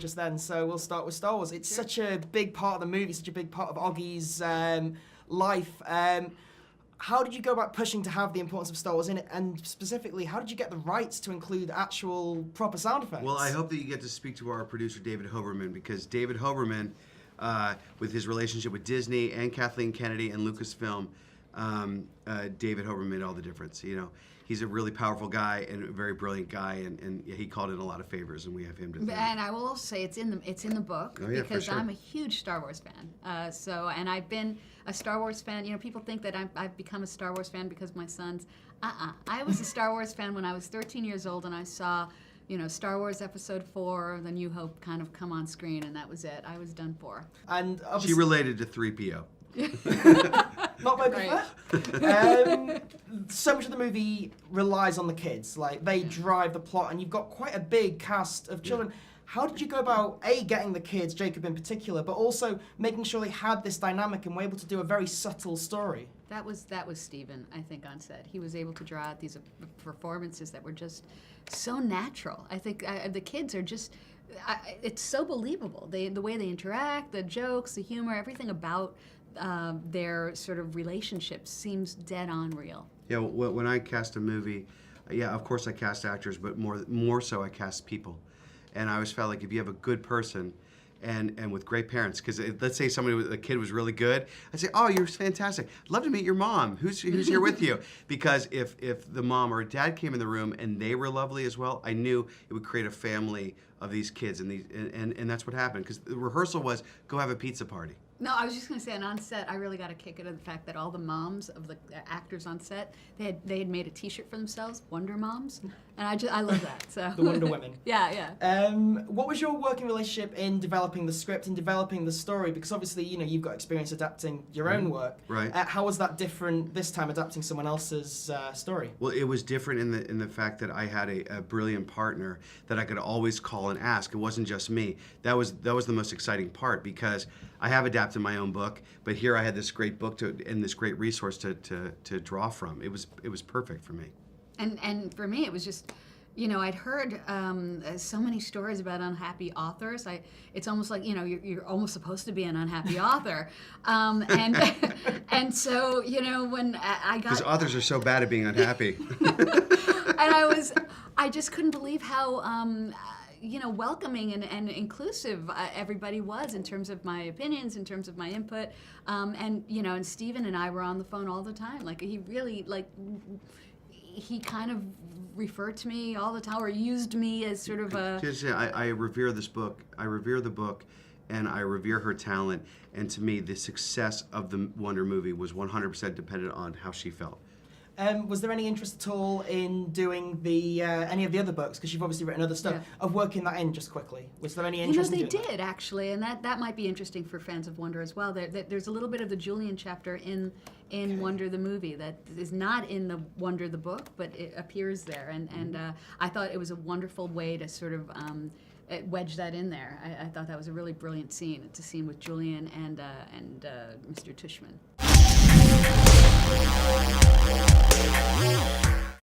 just then, so we'll start with Star Wars. It's such a big part of the movie, such a big part of Oggie's life. How did you go about pushing to have the importance of Star Wars in it? And specifically, how did you get the rights to include actual proper sound effects? Well, I hope that you get to speak to our producer, David Hoberman, because David Hoberman, with his relationship with Disney and Kathleen Kennedy and Lucasfilm, David Hoberman made all the difference. You know, he's a really powerful guy and a very brilliant guy, and he called in a lot of favors, and we have him to thank. And I will also say it's in the book, because I'm a huge Star Wars fan. And I've been a Star Wars fan. You know, people think that I've become a Star Wars fan because of my sons. I was a Star Wars fan when I was 13 years old, and I saw, you know, Star Wars Episode 4, The New Hope, kind of come on screen, and that was it. I was done for. And she related to 3PO. Not Boba Fett. So much of the movie relies on the kids. Like, they drive the plot, and you've got quite a big cast of children. Yeah. How did you go about, A, getting the kids, Jacob in particular, but also making sure they had this dynamic and were able to do a very subtle story? That was Stephen, I think, on set. He was able to draw out these performances that were just so natural. I think the kids are just... it's so believable. The way they interact, the jokes, the humor, everything about their sort of relationships seems dead on real. Yeah, when I cast a movie, yeah, of course I cast actors, but more so I cast people. And I always felt like if you have a good person and with great parents, because let's say a kid was really good, I'd say, oh, you're fantastic. I'd love to meet your mom. Who's here with you? Because if the mom or dad came in the room and they were lovely as well, I knew it would create a family of these kids, and that's what happened. Because the rehearsal was go have a pizza party. No, I was just going to say, and on set, I really got a kick out of the fact that all the moms of the actors on set, they had made a T-shirt for themselves, Wonder Moms, and I love that. So the Wonder Women. Yeah. What was your working relationship in developing the script and developing the story? Because obviously, you know, you've got experience adapting your own work. Right. How was that different this time, adapting someone else's story? Well, it was different in the fact that I had a brilliant partner that I could always call and ask. It wasn't just me. That was the most exciting part, because I have adapted my own book, but here I had this great book and this great resource to draw from. It was perfect for me. And for me, it was just, you know, I'd heard so many stories about unhappy authors. It's almost like, you know, you're almost supposed to be an unhappy author, and so, you know, when I got, because authors are so bad at being unhappy. And I just couldn't believe how. You know, welcoming and inclusive everybody was in terms of my opinions, in terms of my input, and you know, and Stephen and I were on the phone all the time. Like, he really, like, he kind of referred to me all the time, or used me as sort of a... I revere this book. I revere the book, and I revere her talent. And to me, the success of the Wonder movie was 100% dependent on how she felt. Was there any interest at all in doing any of the other books, because you've obviously written other stuff, of working that in just quickly? Was there any interest in doing that? You know, they did, actually, and that might be interesting for fans of Wonder as well. There's a little bit of the Julian chapter in Wonder the movie that is not in the Wonder the book, but it appears there, and I thought it was a wonderful way to sort of wedge that in there. I thought that was a really brilliant scene. It's a scene with Julian and Mr. Tushman.